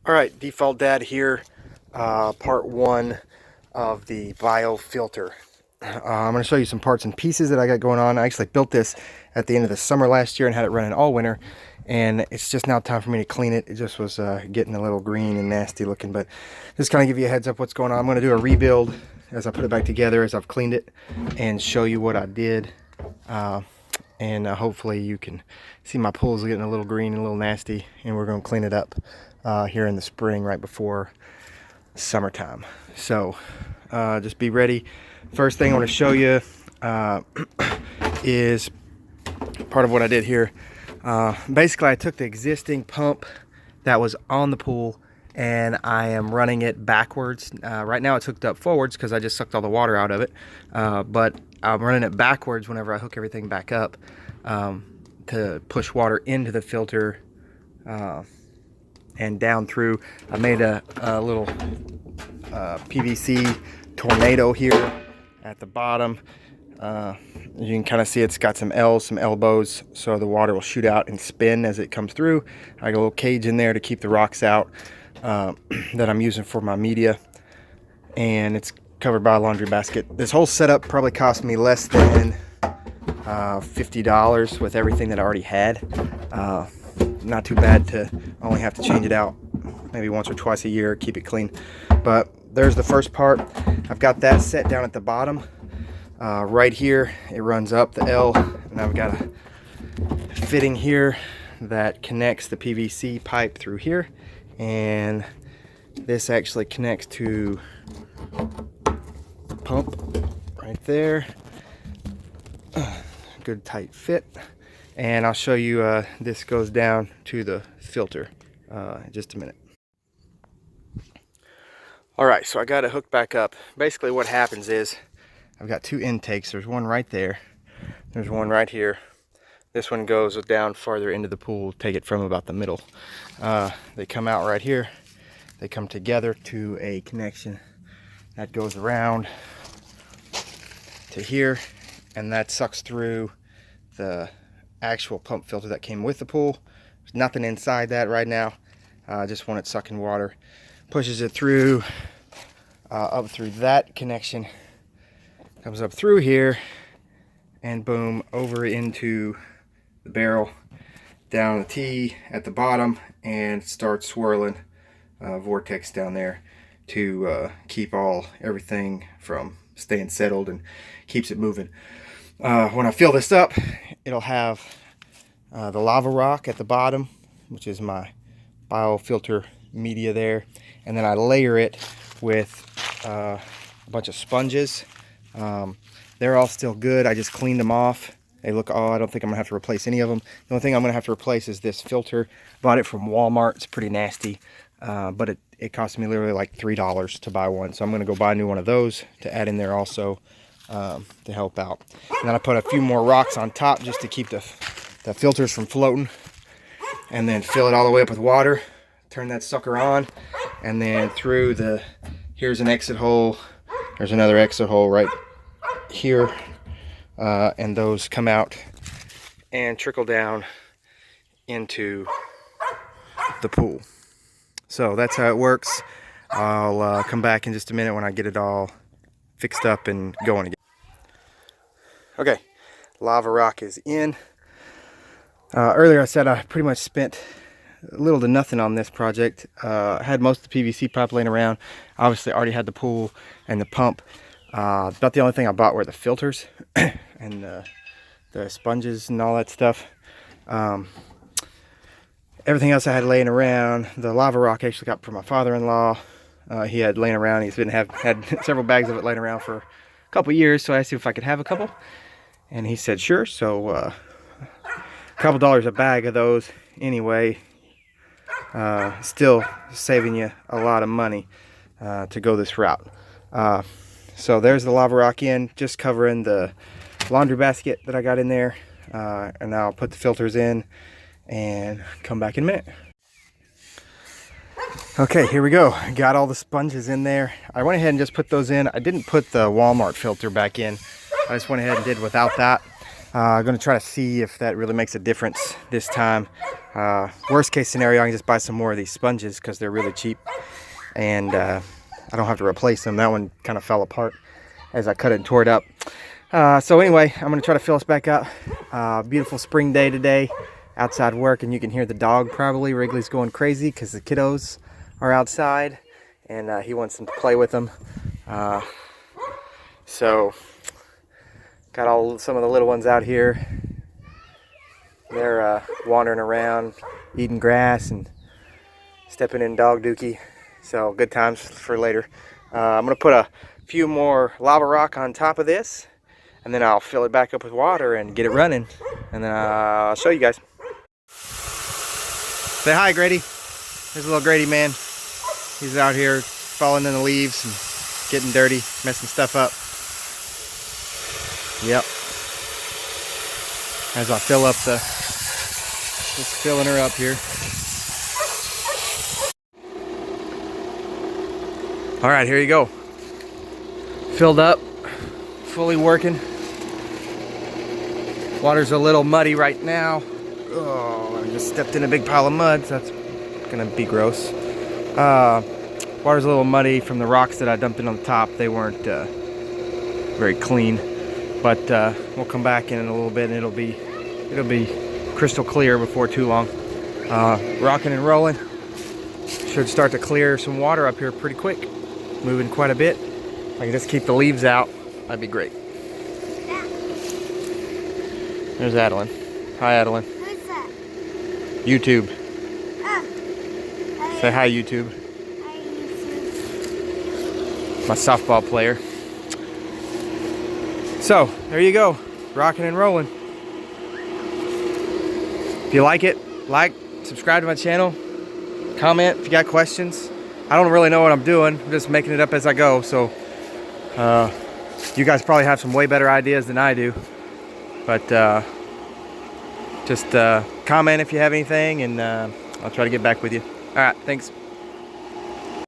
All right, Default Dad here, part one of the biofilter. I'm going to show you some parts and pieces that I got going on. I actually built this at the end of the summer last year and had it running all winter, and it's just now time for me to clean it. It just was getting a little green and nasty looking, but just kind of give you a heads up what's going on. I'm going to do a rebuild as I put it back together, as I've cleaned it, and show you what I did. Hopefully you can see my pool's getting a little green and a little nasty, and we're going to clean it up here in the spring right before summertime. So just be ready. First thing I want to show you is part of what I did here. Basically I took the existing pump that was on the pool and I am running it backwards. Right now it's hooked up forwards because I just sucked all the water out of it, but I'm running it backwards whenever I hook everything back up to push water into the filter and down through. I made a little PVC tornado here at the bottom. You can kind of see it's got some L's, some elbows, so the water will shoot out and spin as it comes through. I got a little cage in there to keep the rocks out that I'm using for my media, and it's covered by a laundry basket. This whole setup probably cost me less than $50 with everything that I already had. Not too bad to only have to change it out maybe once or twice a year, keep it clean. But there's the first part. I've got that set down at the bottom. Right here it runs up the L, and I've got a fitting here that connects the PVC pipe through here, and this actually connects to the pump right there. Good tight fit. And I'll show you this goes down to the filter in just a minute. Alright, so I got it hooked back up. Basically what happens is I've got two intakes. There's one right there. There's one right here. This one goes down farther into the pool, take it from about the middle. They come out right here. They come together to a connection that goes around to here, and that sucks through the actual pump filter that came with the pool. There's nothing inside that right now. Just when it's sucking water, pushes it through up through that connection, comes up through here, and boom, over into the barrel, down the T at the bottom, and starts swirling vortex down there to keep everything from staying settled and keeps it moving. When I fill this up, it'll have the lava rock at the bottom, which is my biofilter media there, and then I layer it with a bunch of sponges. They're all still good. I just cleaned them off. They look, I don't think I'm gonna have to replace any of them. The only thing I'm gonna have to replace is this filter. Bought it from Walmart. It's pretty nasty, but it cost me literally like $3 to buy one, so I'm gonna go buy a new one of those to add in there also to help out. And then I put a few more rocks on top just to keep the filters from floating, and then fill it all the way up with water, turn that sucker on, and then through here's an exit hole, there's another exit hole right here, and those come out and trickle down into the pool. So that's how it works. I'll come back in just a minute when I get it all fixed up and going again. Okay, lava rock is in. Earlier I said I pretty much spent little to nothing on this project. I had most of the PVC pipe laying around. Obviously I already had the pool and the pump. About the only thing I bought were the filters and the sponges and all that stuff. Everything else I had laying around. The lava rock I actually got from my father-in-law. He had laying around. He's had several bags of it laying around for a couple years, so I asked him if I could have a couple, and he said sure. So a couple dollars a bag of those anyway. Still saving you a lot of money to go this route. So there's the lava rock in, just covering the laundry basket that I got in there, and now I'll put the filters in and come back in a minute. Okay, here we go. Got all the sponges in there. I went ahead and just put those in. I didn't put the Walmart filter back in. I just went ahead and did without that. I'm gonna try to see if that really makes a difference this time. Worst case scenario, I can just buy some more of these sponges because they're really cheap, and I don't have to replace them. That one kind of fell apart as I cut it and tore it up. So anyway, I'm gonna try to fill us back up. Beautiful spring day today, outside work, and you can hear the dog probably. Wrigley's going crazy because the kiddos are outside, and he wants them to play with them. So got some of the little ones out here. They're wandering around, eating grass and stepping in dog dookie. So good times for later. I'm gonna put a few more lava rock on top of this, and then I'll fill it back up with water and get it running, and then I'll show you guys. Say hi, Grady. There's a little Grady man. He's out here falling in the leaves and getting dirty, messing stuff up. Yep. As I fill up just filling her up here. All right, here you go. Filled up, fully working. Water's a little muddy right now. Oh, I just stepped in a big pile of mud, so that's gonna be gross. Water's a little muddy from the rocks that I dumped in on the top. They weren't very clean, but we'll come back in a little bit and it'll be crystal clear before too long. Rocking and rolling. Should start to clear some water up here pretty quick. Moving quite a bit. If I can just keep the leaves out, that'd be great. There's Adeline. Hi, Adeline. Who's that? YouTube. Oh. Say hi, YouTube. Hi, YouTube. My softball player. So, there you go. Rocking and rolling. If you like it, subscribe to my channel, comment if you got questions. I don't really know what I'm doing. I'm just making it up as I go. So, you guys probably have some way better ideas than I do. But just comment if you have anything, and I'll try to get back with you. All right, thanks.